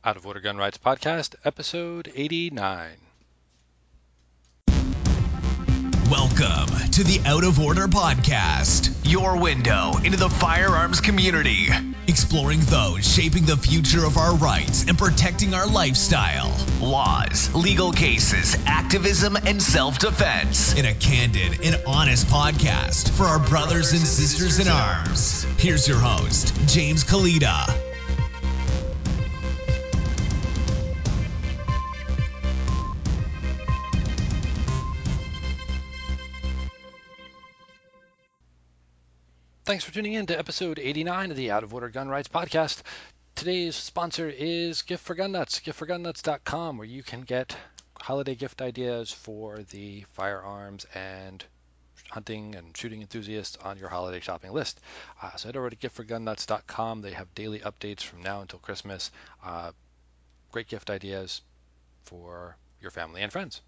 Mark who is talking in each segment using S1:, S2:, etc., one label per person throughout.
S1: Out of Order Gun Rights Podcast, episode 89.
S2: Welcome to the Out of Order Podcast, your window into the firearms community, exploring those shaping the future of our rights and protecting our lifestyle, laws, legal cases, activism, and self-defense in a candid and honest podcast for our brothers and sisters in arms. Here's your host, James Kalita.
S1: Thanks for tuning in to episode 89 of the Out of Order Gun Rights Podcast. Today's sponsor is Gift for Gun Nuts, giftforgunnuts.com, where you can get holiday gift ideas for the firearms and hunting and shooting enthusiasts on your holiday shopping list. So head over to giftforgunnuts.com. They have daily updates from now until Christmas. Great gift ideas for your family and friends.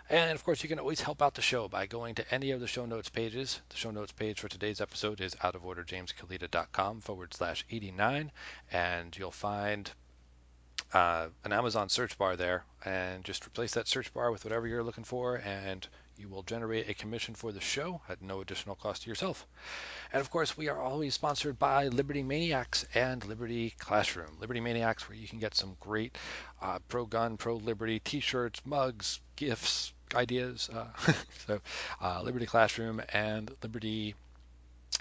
S1: And of course, you can always help out the show by going to any of the show notes pages. The show notes page for today's episode is outoforderjameskalita.com/89, and you'll find an Amazon search bar there, and just replace that search bar with whatever you're looking for, and you will generate a commission for the show at no additional cost to yourself. And of course, we are always sponsored by Liberty Maniacs and Liberty Classroom. Liberty Maniacs, where you can get some great pro-gun, pro-liberty t-shirts, mugs, gifts, ideas. Liberty Classroom and Liberty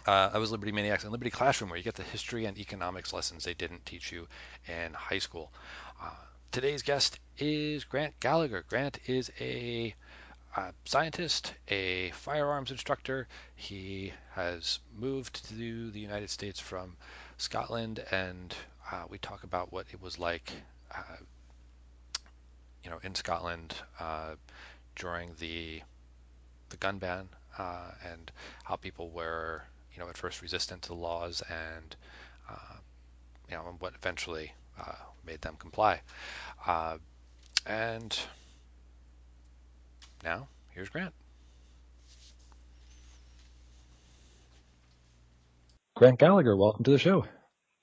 S1: Maniacs and Liberty Classroom, where you get the history and economics lessons they didn't teach you in high school. Today's guest is Grant Gallagher. Grant is a scientist, a firearms instructor. He has moved to the United States from Scotland, and we talk about what it was like in Scotland during the gun ban, and how people were at first resistant to the laws, and what eventually made them comply. And now here's Grant. Grant Gallagher, welcome to the show.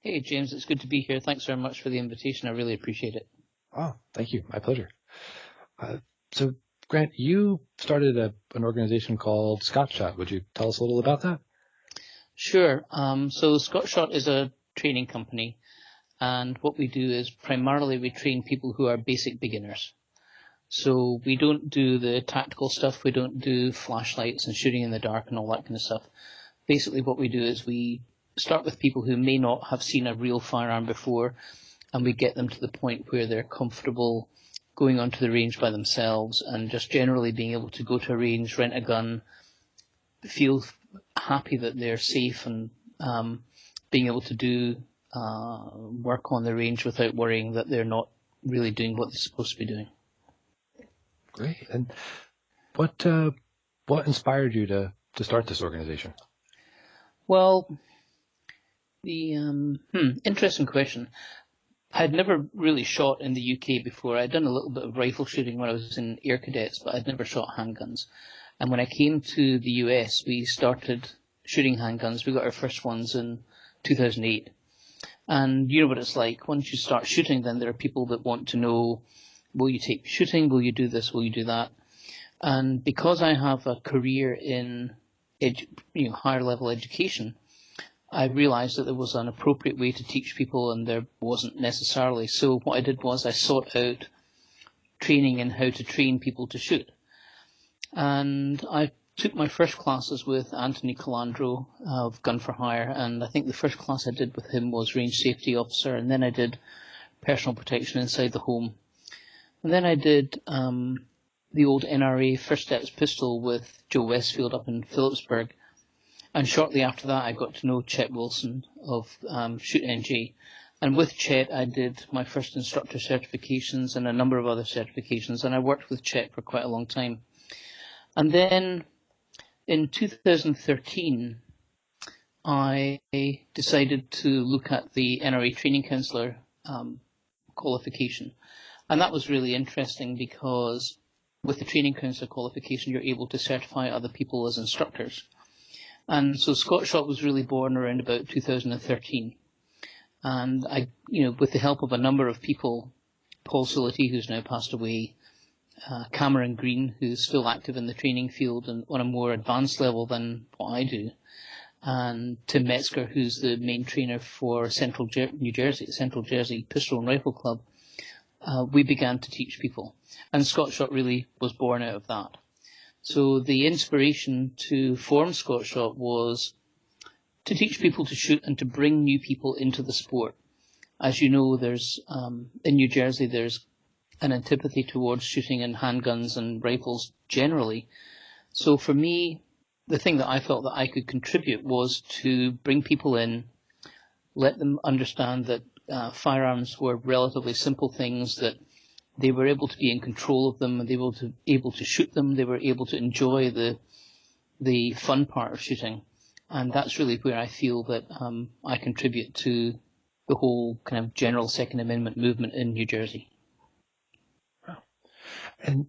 S3: Hey James, it's good to be here. Thanks very much for the invitation. I really appreciate it.
S1: Oh, thank you. My pleasure. So, Grant, you started an organization called ScotShot. Would you tell us a little about that?
S3: Sure. So ScotShot is a training company, and what we do is primarily we train people who are basic beginners. So we don't do the tactical stuff. We don't do flashlights and shooting in the dark and all that kind of stuff. Basically what we do is we start with people who may not have seen a real firearm before, and we get them to the point where they're comfortable going onto the range by themselves and just generally being able to go to a range, rent a gun, feel happy that they're safe, and being able to do work on the range without worrying that they're not really doing what they're supposed to be doing.
S1: Great. And what inspired you to start this organization?
S3: Well, the interesting question. I'd never really shot in the UK before. I'd done a little bit of rifle shooting when I was in Air Cadets, but I'd never shot handguns. And when I came to the US, we started shooting handguns. We got our first ones in 2008. And you know what it's like. Once you start shooting, then there are people that want to know, will you take me shooting? Will you do this? Will you do that? And because I have a career in higher level education, I realized that there was an appropriate way to teach people, and there wasn't necessarily. So what I did was I sought out training in how to train people to shoot. And I took my first classes with Anthony Calandro of Gun for Hire, and I think the first class I did with him was Range Safety Officer, and then I did Personal Protection Inside the Home. And then I did the old NRA First Steps pistol with Joe Westfield up in Phillipsburg. And shortly after that, I got to know Chet Wilson of Shoot NG. And with Chet, I did my first instructor certifications and a number of other certifications. And I worked with Chet for quite a long time. And then in 2013, I decided to look at the NRA Training Counselor qualification. And that was really interesting because with the Training Counselor qualification, you're able to certify other people as instructors. And so ScotShot was really born around about 2013. And with the help of a number of people, Paul Sility, who's now passed away, Cameron Green, who's still active in the training field and on a more advanced level than what I do, and Tim Metzger, who's the main trainer for Central Jersey Pistol and Rifle Club, we began to teach people. And ScotShot really was born out of that. So the inspiration to form ScotShot was to teach people to shoot and to bring new people into the sport. As you know, there's in New Jersey, there's an antipathy towards shooting in handguns and rifles generally. So for me, the thing that I felt that I could contribute was to bring people in, let them understand that firearms were relatively simple things, that they were able to be in control of them, and they were able to shoot them, they were able to enjoy the fun part of shooting. And that's really where I feel that I contribute to the whole kind of general Second Amendment movement in New Jersey.
S1: Wow. And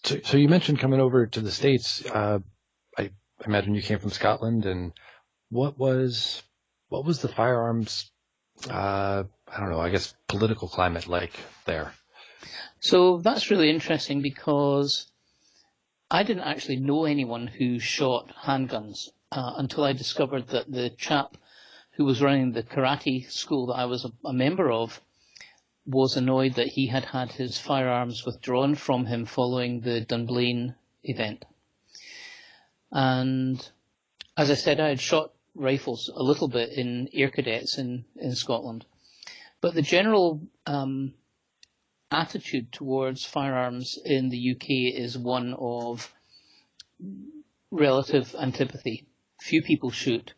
S1: so you mentioned coming over to the States. I imagine you came from Scotland, and what was the firearms, I don't know, I guess political climate like there?
S3: So that's really interesting because I didn't actually know anyone who shot handguns until I discovered that the chap who was running the karate school that I was a member of was annoyed that he had had his firearms withdrawn from him following the Dunblane event. And as I said, I had shot rifles a little bit in Air Cadets in Scotland. But the general attitude towards firearms in the UK is one of relative antipathy. Few people shoot.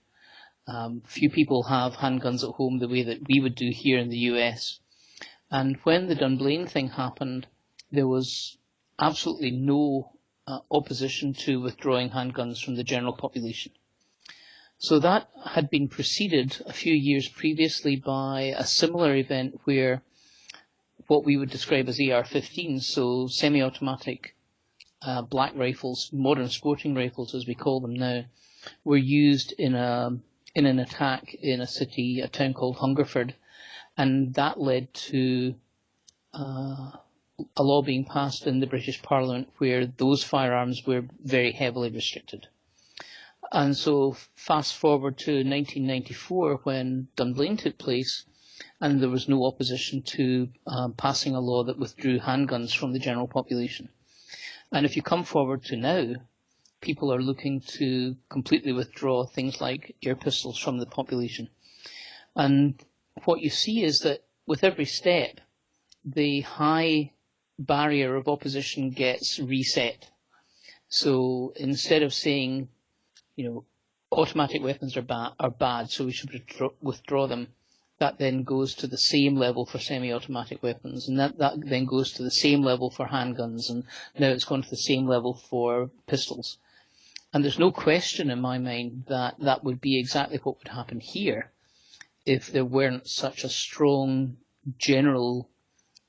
S3: Few people have handguns at home the way that we would do here in the US. And when the Dunblane thing happened, there was absolutely no opposition to withdrawing handguns from the general population. So that had been preceded a few years previously by a similar event where what we would describe as AR-15s, so semi-automatic black rifles, modern sporting rifles as we call them now, were used in an attack in a city, a town called Hungerford, and that led to a law being passed in the British Parliament where those firearms were very heavily restricted. And so fast forward to 1994 when Dunblane took place, and there was no opposition to passing a law that withdrew handguns from the general population. And if you come forward to now, people are looking to completely withdraw things like air pistols from the population. And what you see is that with every step, the high barrier of opposition gets reset. So instead of saying, automatic weapons are bad, so we should withdraw them, that then goes to the same level for semi-automatic weapons, and that then goes to the same level for handguns, and now it's gone to the same level for pistols. And there's no question in my mind that that would be exactly what would happen here if there weren't such a strong general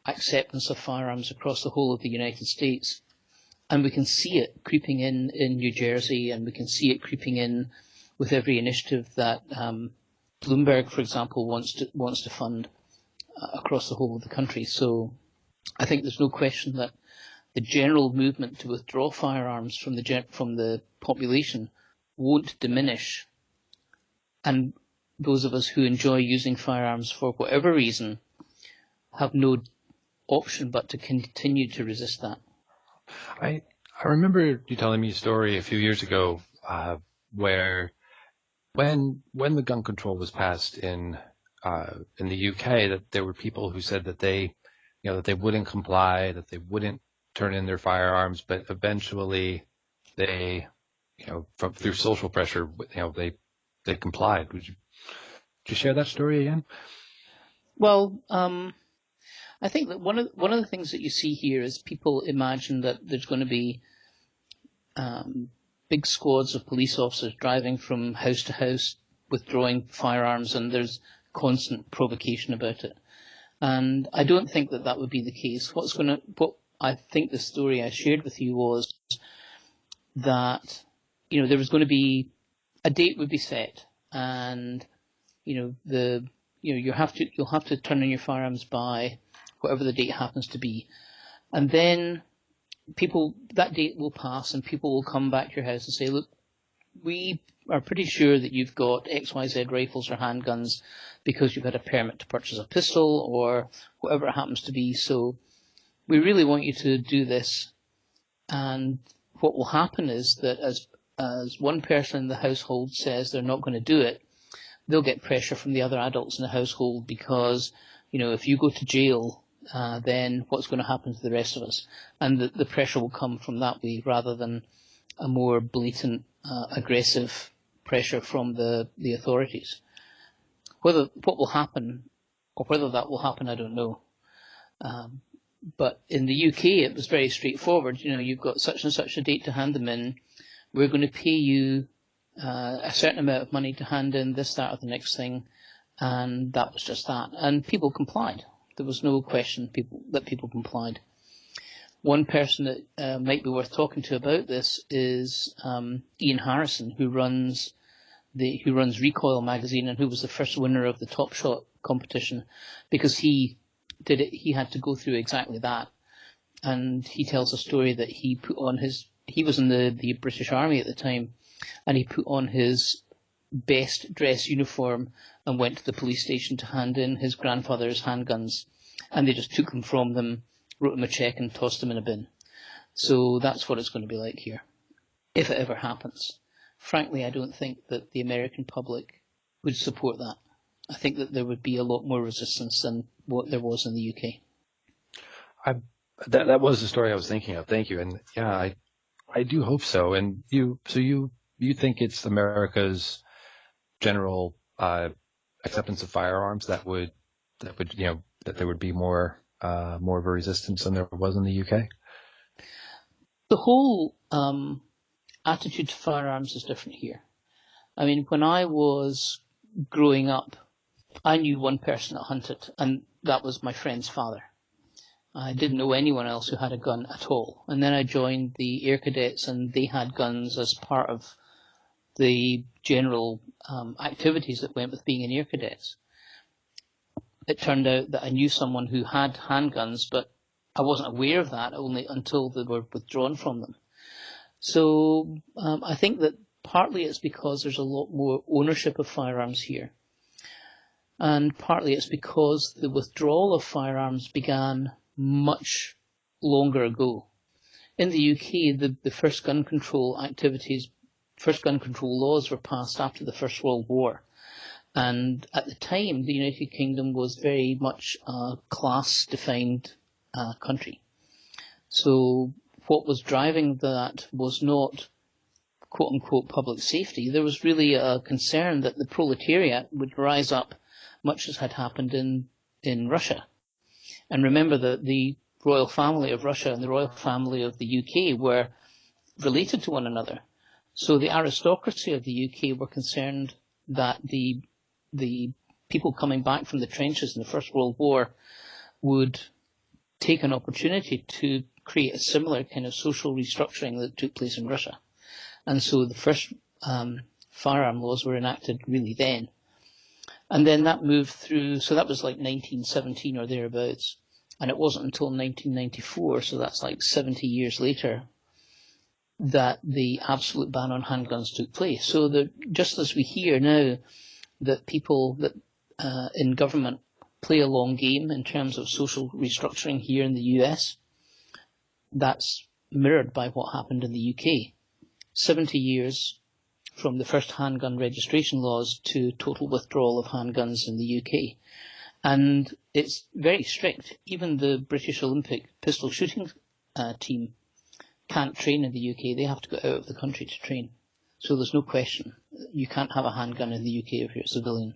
S3: acceptance of firearms across the whole of the United States. And we can see it creeping in New Jersey, and we can see it creeping in with every initiative that Bloomberg, for example, wants to fund across the whole of the country. So I think there's no question that the general movement to withdraw firearms from the population won't diminish, and those of us who enjoy using firearms for whatever reason have no option but to continue to resist that.
S1: I remember you telling me a story a few years ago where when the gun control was passed in the UK, that there were people who said that they wouldn't comply, that they wouldn't turn in their firearms, but eventually they, through social pressure, they complied. Would you share that story again?
S3: Well, I think that one of the things that you see here is people imagine that there's going to be big squads of police officers driving from house to house, withdrawing firearms, and there's constant provocation about it. And I don't think that would be the case. What I think the story I shared with you was that, there was going to be a date would be set, and, the you'll have to turn in your firearms by whatever the date happens to be, and then that date will pass, and people will come back to your house and say, look, we are pretty sure that you've got XYZ rifles or handguns because you've had a permit to purchase a pistol or whatever it happens to be. So we really want you to do this. And what will happen is that as one person in the household says they're not going to do it, they'll get pressure from the other adults in the household because, if you go to jail, then what's going to happen to the rest of us? And the pressure will come from that way rather than a more blatant, aggressive pressure from the authorities. What will happen, or whether that will happen, I don't know. But in the UK, it was very straightforward. You've got such and such a date to hand them in. We're going to pay you a certain amount of money to hand in this, that, or the next thing. And that was just that. And people complied. There was no question that people complied. One person that might be worth talking to about this is Ian Harrison, who runs Recoil magazine and who was the first winner of the ScotShot competition, because he had to go through exactly that. And he tells a story that he was in the British Army at the time, and he put on his best dress uniform and went to the police station to hand in his grandfather's handguns, and they just took them from them, wrote him a check and tossed them in a bin. So that's what it's going to be like here, if it ever happens. Frankly, I don't think that the American public would support that. I think that there would be a lot more resistance than what there was in the UK.
S1: That was the story I was thinking of. Thank you. And yeah, I do hope so. And you think it's America's general acceptance of firearms that there would be more of a resistance than there was in the UK?
S3: The whole attitude to firearms is different here. I mean, when I was growing up, I knew one person that hunted, and that was my friend's father. I didn't know anyone else who had a gun at all. And then I joined the Air Cadets, and they had guns as part of the general activities that went with being in Air Cadets. It turned out that I knew someone who had handguns, but I wasn't aware of that only until they were withdrawn from them. So I think that partly it's because there's a lot more ownership of firearms here. And partly it's because the withdrawal of firearms began much longer ago. In the UK, the first gun control laws were passed after the First World War. And at the time, the United Kingdom was very much a class-defined country. So what was driving that was not quote-unquote public safety. There was really a concern that the proletariat would rise up, much as had happened in Russia. And remember that the royal family of Russia and the royal family of the UK were related to one another. So the aristocracy of the UK were concerned that the people coming back from the trenches in the First World War would take an opportunity to create a similar kind of social restructuring that took place in Russia. And so the first firearm laws were enacted really then. And then that moved through, so that was like 1917 or thereabouts. And it wasn't until 1994, so that's like 70 years later, that the absolute ban on handguns took place. So just as we hear now that people that in government play a long game in terms of social restructuring here in the US, that's mirrored by what happened in the UK. 70 years from the first handgun registration laws to total withdrawal of handguns in the UK. And it's very strict. Even the British Olympic pistol shooting team can't train in the UK. They have to go out of the country to train. So there's no question. You can't have a handgun in the UK if you're a civilian.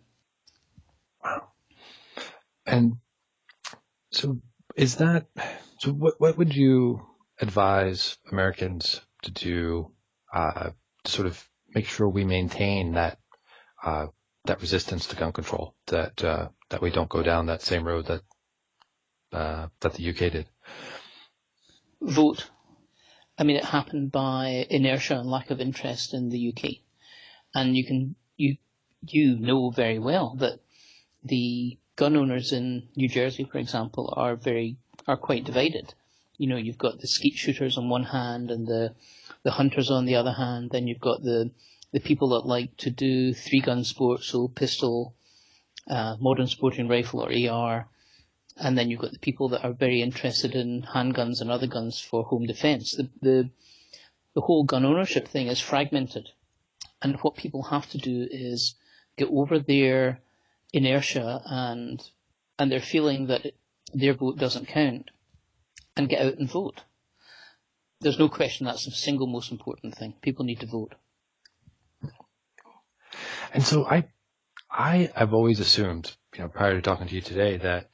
S1: Wow. And so what would you advise Americans to do to sort of make sure we maintain that resistance to gun control, that we don't go down that same road that the UK did?
S3: Vote. I mean, it happened by inertia and lack of interest in the UK. And you know very well that the gun owners in New Jersey, for example, are quite divided. You've got the skeet shooters on one hand and the hunters on the other hand. Then you've got the people that like to do 3-gun sports, so pistol, modern sporting rifle or AR. And then you've got the people that are very interested in handguns and other guns for home defense. The whole gun ownership thing is fragmented. And what people have to do is get over their inertia and their feeling that their vote doesn't count and get out and vote. There's no question that's the single most important thing. People need to vote.
S1: And so I've always assumed, prior to talking to you today, that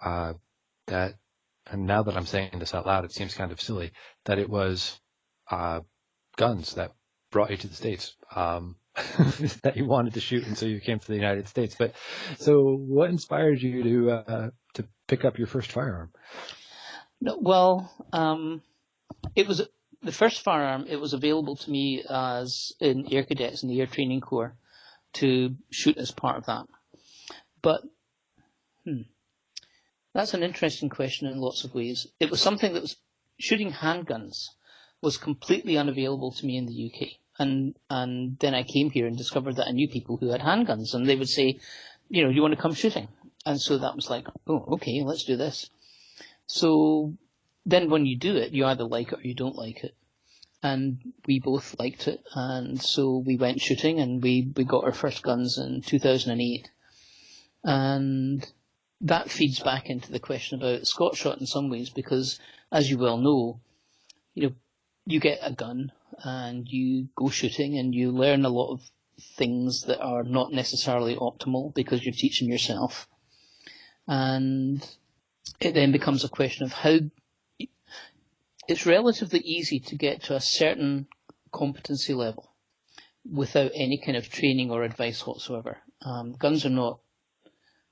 S1: and now that I'm saying this out loud, it seems kind of silly, that it was guns that brought you to the States, that you wanted to shoot, and so you came to the United States. But so what inspired you to pick up your first firearm?
S3: No, well, it was the first firearm. It was available to me as in Air Cadets in the Air Training Corps to shoot as part of that. But that's an interesting question in lots of ways. It was something that was shooting handguns was completely unavailable to me in the UK. And then I came here and discovered that I knew people who had handguns, and they would say, do you want to come shooting? And so that was like, oh, okay, let's do this. So then when you do it, you either like it or you don't like it. And we both liked it, and so we went shooting, and we got our first guns in 2008. And that feeds back into the question about ScotShot in some ways, because as you well know, you get a gun and you go shooting and you learn a lot of things that are not necessarily optimal because you're teaching yourself. And it then becomes a question of how it's relatively easy to get to a certain competency level without any kind of training or advice whatsoever. Guns are not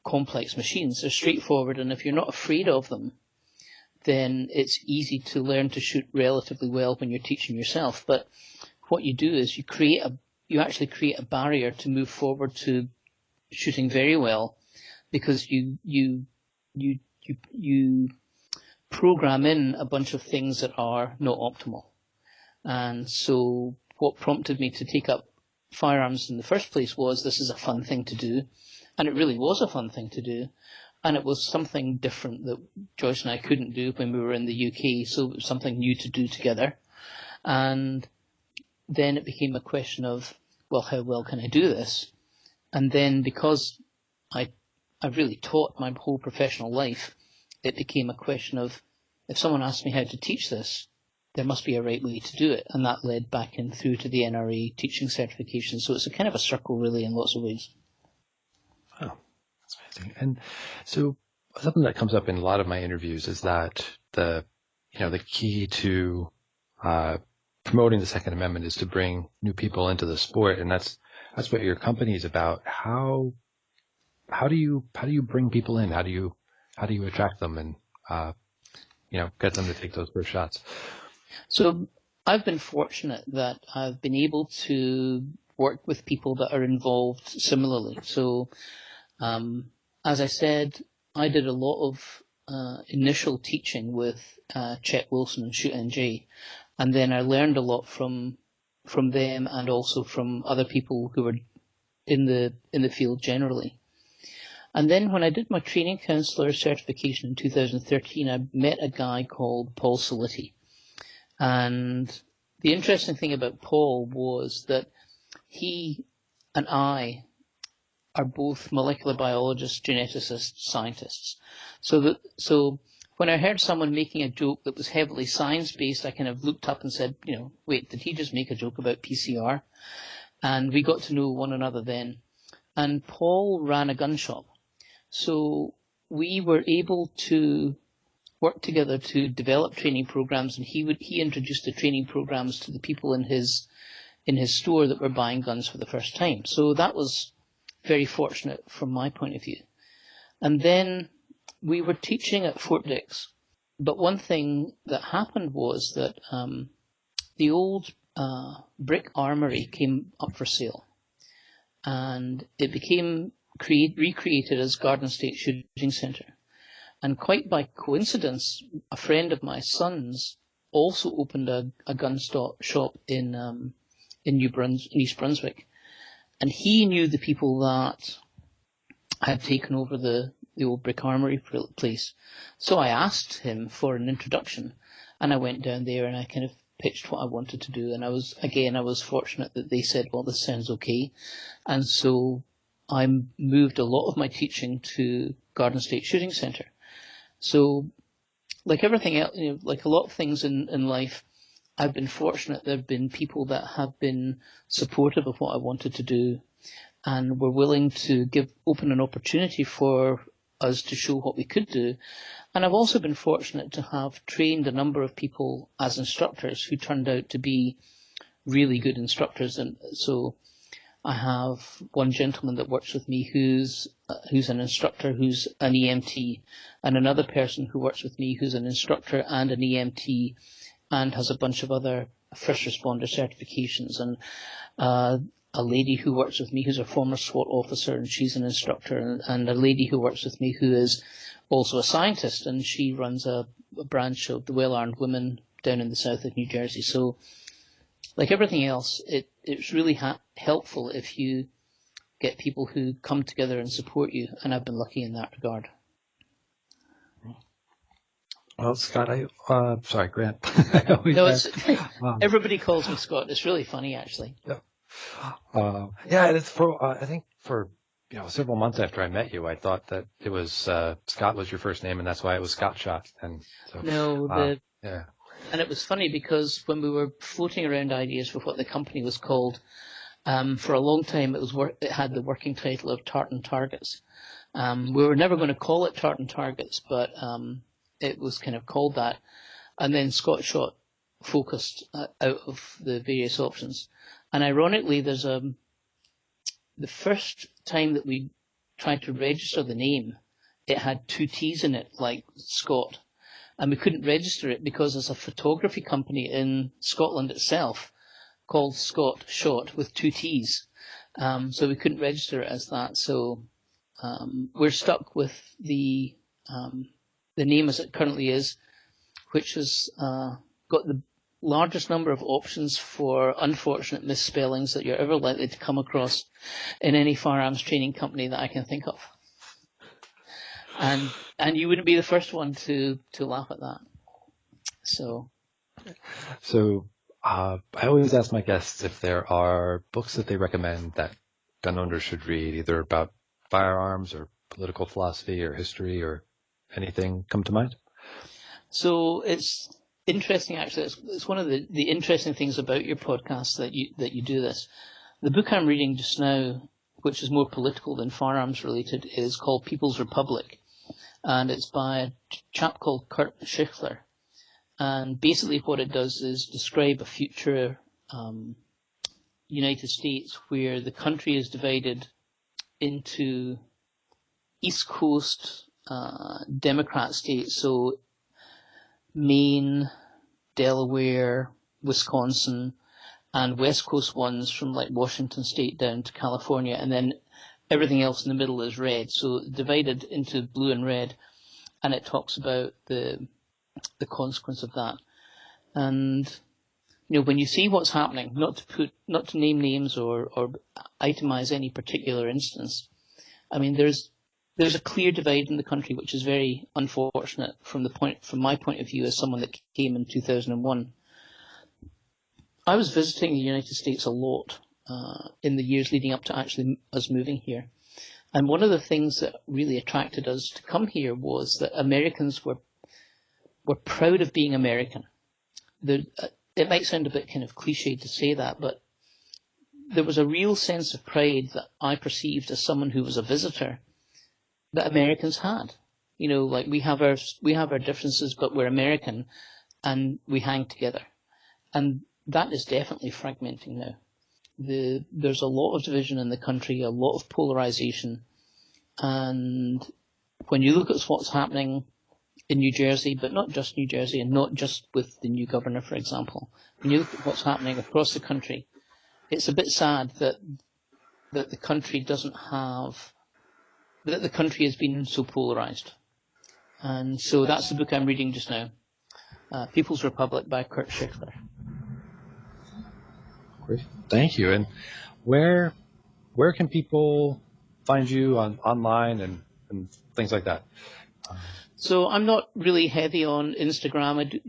S3: complex machines. They're straightforward, and if you're not afraid of them, then it's easy to learn to shoot relatively well when you're teaching yourself. But what you do is you actually create a barrier to move forward to shooting very well, because you program in a bunch of things that are not optimal. And so what prompted me to take up firearms in the first place was this is a fun thing to do. And it really was a fun thing to do. And it was something different that Joyce and I couldn't do when we were in the UK. So it was something new to do together. And then it became a question of, well, how well can I do this? And then because I really taught my whole professional life, it became a question of, if someone asked me how to teach this, there must be a right way to do it. And that led back in through to the NRA teaching certification. So it's a kind of a circle, really, in lots of ways.
S1: Oh, that's amazing. And so something that comes up in a lot of my interviews is that the key to promoting the Second Amendment is to bring new people into the sport, and that's what your company is about. How do you bring people in? How do you attract them and get them to take those first shots?
S3: So I've been fortunate that I've been able to work with people that are involved similarly. So as I said, I did a lot of initial teaching with Chet Wilson and Shoot NJ, and then I learned a lot from them and also from other people who were in the field generally. And then when I did my training counselor certification in 2013, I met a guy called Paul Solitti. And the interesting thing about Paul was that he and I are both molecular biologists, geneticists, scientists. So when I heard someone making a joke that was heavily science-based, I kind of looked up and said, wait, did he just make a joke about PCR? And we got to know one another then. And Paul ran a gun shop. So we were able to work together to develop training programs, and he introduced the training programs to the people in his store that were buying guns for the first time. So that was very fortunate from my point of view. And then we were teaching at Fort Dix, but one thing that happened was that the old brick armory came up for sale, and it became recreated as Garden State Shooting Centre. And quite by coincidence, a friend of my son's also opened a gun shop in East Brunswick. And he knew the people that had taken over the old Brick Armory place. So I asked him for an introduction, and I went down there and I kind of pitched what I wanted to do. And I was fortunate that they said, well, this sounds okay. And so I moved a lot of my teaching to Garden State Shooting Centre. So, like everything else, like a lot of things in life, I've been fortunate. There have been people that have been supportive of what I wanted to do and were willing to open an opportunity for us to show what we could do. And I've also been fortunate to have trained a number of people as instructors who turned out to be really good instructors. And so I have one gentleman that works with me who's an instructor, who's an EMT, and another person who works with me who's an instructor and an EMT and has a bunch of other first responder certifications, and a lady who works with me who's a former SWAT officer, and she's an instructor, and a lady who works with me who is also a scientist, and she runs a branch of the Well-Armed Women down in the south of New Jersey. So, like everything else, it's really helpful if you get people who come together and support you, and I've been lucky in that regard.
S4: Well, Scott, sorry, Grant.
S3: Everybody calls me Scott. It's really funny, actually.
S4: Yeah. And it's I think for several months after I met you, I thought that it was Scott was your first name, and that's why it was ScotShot. And so, yeah.
S3: And it was funny because when we were floating around ideas for what the company was called, for a long time it had the working title of Tartan Targets. We were never going to call it Tartan Targets, but it was kind of called that. And then ScotShot focused out of the various options. And ironically, there's the first time that we tried to register the name, it had 2 T's in it, like Scott. And we couldn't register it because there's a photography company in Scotland itself called ScotShot with 2 T's. So we couldn't register it as that. So we're stuck with the name as it currently is, which has got the largest number of options for unfortunate misspellings that you're ever likely to come across in any firearms training company that I can think of. And you wouldn't be the first one to laugh at that. So
S4: I always ask my guests if there are books that they recommend that gun owners should read, either about firearms or political philosophy or history or anything come to mind.
S3: So it's interesting, actually. It's one of the interesting things about your podcast that you do this. The book I'm reading just now, which is more political than firearms related, is called People's Republic. And it's by a chap called Kurt Schichler. And basically what it does is describe a future United States where the country is divided into East Coast Democrat states, so Maine, Delaware, Wisconsin, and West Coast ones from like Washington State down to California, and then everything else in the middle is red, so divided into blue and red, and it talks about the consequence of that. And when you see what's happening, not to name names or itemize any particular instance, I mean there's a clear divide in the country, which is very unfortunate from my point of view as someone that came in 2001. I was visiting the United States a lot in the years leading up to actually us moving here. And one of the things that really attracted us to come here was that Americans were proud of being American. It might sound a bit kind of cliched to say that, but there was a real sense of pride that I perceived as someone who was a visitor that Americans had. Like we have our differences, but we're American and we hang together. And that is definitely fragmenting now. There's a lot of division in the country, a lot of polarization. And when you look at what's happening in New Jersey, but not just New Jersey and not just with the new governor, for example, when you look at what's happening across the country, it's a bit sad that the country doesn't have that the country has been so polarized. And so that's the book I'm reading just now, People's Republic by Kurt Scheffler.
S4: Great. Thank you. And where can people find you online and things like that?
S3: So I'm not really heavy on Instagram.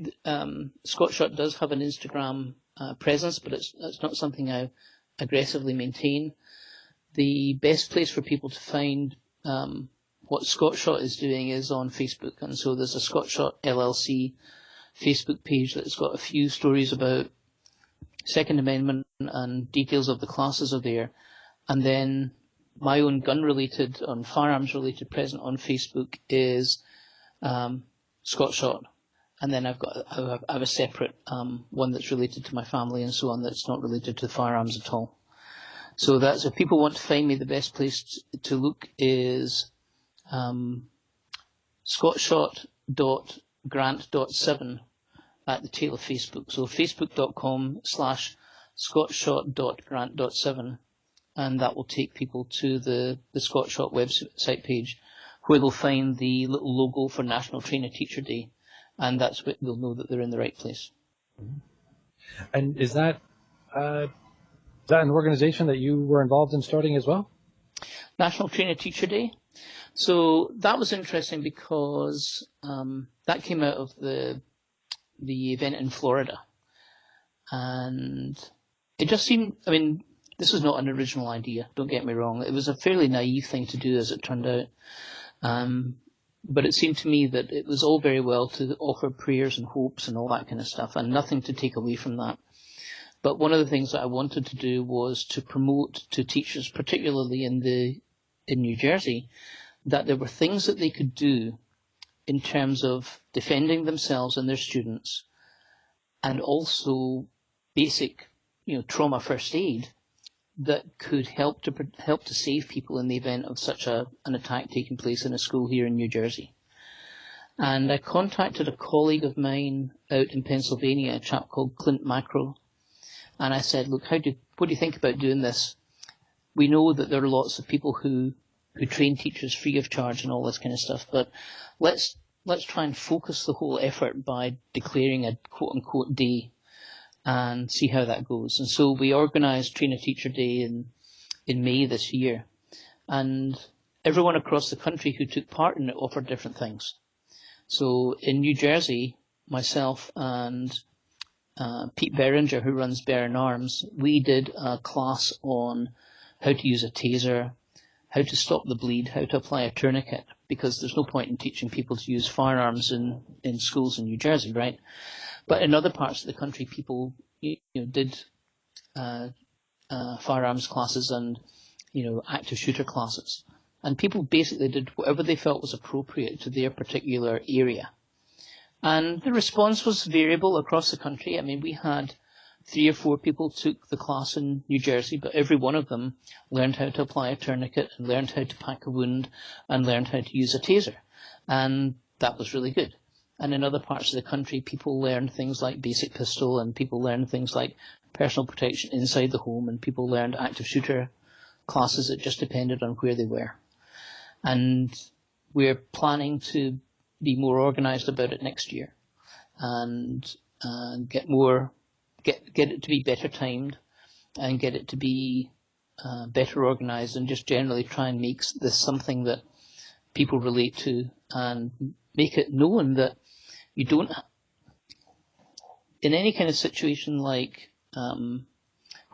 S3: ScotShot does have an Instagram presence, but it's not something I aggressively maintain. The best place for people to find what ScotShot is doing is on Facebook, and so there's a ScotShot LLC Facebook page that's got a few stories about Second Amendment and details of the classes are there, and then my own gun-related and firearms-related present on Facebook is ScotShot, and then I have a separate one that's related to my family and so on that's not related to firearms at all. So that's, if people want to find me, the best place to look is scotshot.grant.7 at the tail of Facebook. So facebook.com/scotshot.grant.7, and that will take people to the ScotShot website page, where they'll find the little logo for National Trainer Teacher Day, and that's what they'll know that they're in the right place.
S4: And is that an organization that you were involved in starting as well?
S3: National Trainer Teacher Day. So that was interesting because that came out of the event in Florida, and it just seemed, I mean, this was not an original idea, don't get me wrong. It was a fairly naive thing to do, as it turned out. But it seemed to me that it was all very well to offer prayers and hopes and all that kind of stuff, and nothing to take away from that. But one of the things that I wanted to do was to promote to teachers, particularly in New Jersey, that there were things that they could do in terms of defending themselves and their students, and also basic, trauma first aid that could help to save people in the event of such an attack taking place in a school here in New Jersey. And I contacted a colleague of mine out in Pennsylvania, a chap called Clint Macro, and I said, look, what do you think about doing this? We know that there are lots of people who train teachers free of charge and all this kind of stuff, but let's try and focus the whole effort by declaring a quote-unquote day and see how that goes. And so we organised Trainer Teacher Day in May this year, and everyone across the country who took part in it offered different things. So in New Jersey, myself and Pete Beringer, who runs Bear in Arms, we did a class on how to use a taser, how to stop the bleed, how to apply a tourniquet, because there's no point in teaching people to use firearms in schools in New Jersey, right? But in other parts of the country, people did firearms classes and active shooter classes, and people basically did whatever they felt was appropriate to their particular area. And the response was variable across the country. I mean, we had 3 or 4 people took the class in New Jersey, but every one of them learned how to apply a tourniquet and learned how to pack a wound and learned how to use a taser. And that was really good. And in other parts of the country, people learned things like basic pistol, and people learned things like personal protection inside the home, and people learned active shooter classes. It just depended on where they were. And we're planning to be more organised about it next year, and get it to be better timed, and get it to be better organised, and just generally try and make this something that people relate to, and make it known that you don't, in any kind of situation like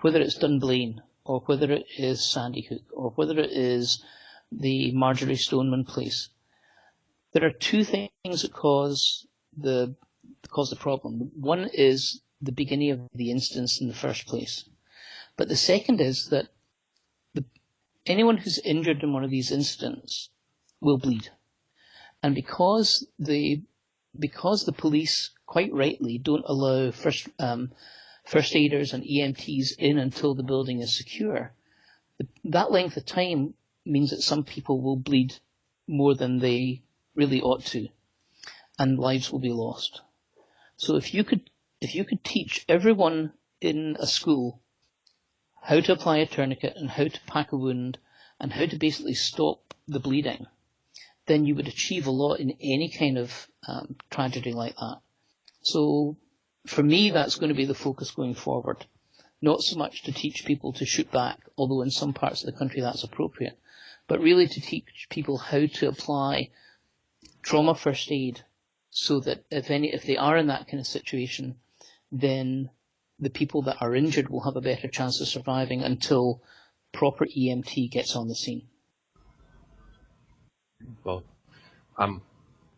S3: whether it's Dunblane, or whether it is Sandy Hook, or whether it is the Marjorie Stoneman place, there are 2 things that cause the problem. One is the beginning of the instance in the first place, but the second is that anyone who's injured in one of these incidents will bleed, and because the police quite rightly don't allow first aiders and EMTs in until the building is secure, that length of time means that some people will bleed more than they really ought to, and lives will be lost. So if you could teach everyone in a school how to apply a tourniquet and how to pack a wound and how to basically stop the bleeding, then you would achieve a lot in any kind of tragedy like that. So for me, that's going to be the focus going forward. Not so much to teach people to shoot back, although in some parts of the country that's appropriate, but really to teach people how to apply trauma first aid so that if they are in that kind of situation, then the people that are injured will have a better chance of surviving until proper EMT gets on the scene.
S4: Well, I'm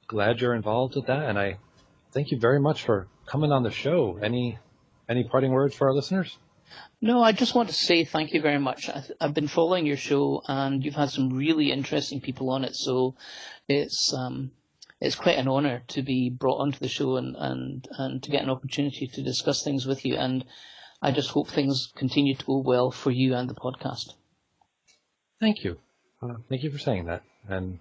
S4: glad you're involved with that, and I thank you very much for coming on the show. Any parting words for our listeners?
S3: No, I just want to say thank you very much. I've been following your show, and you've had some really interesting people on it, so it's quite an honour to be brought onto the show and to get an opportunity to discuss things with you, and I just hope things continue to go well for you and the podcast.
S4: Thank you. Thank you for saying that, and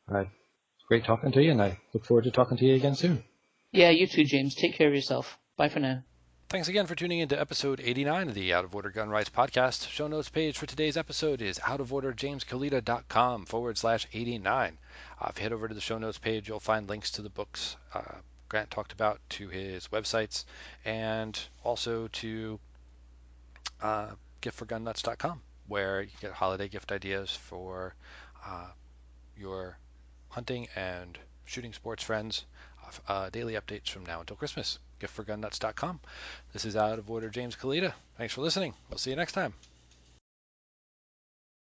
S4: it's great talking to you, and I look forward to talking to you again soon.
S3: Yeah, you too, James. Take care of yourself. Bye for now.
S1: Thanks again for tuning in to episode 89 of the Out of Order Gun Rights Podcast. Show notes page for today's episode is outoforderjameskalita.com/89. If you head over to the show notes page, you'll find links to the books Grant talked about, to his websites, and also to giftforgunnuts.com, where you get holiday gift ideas for your hunting and shooting sports friends, daily updates from now until Christmas. giftforgunnuts.com. This is Out of Order James Kalita. Thanks for listening. We'll see you next time.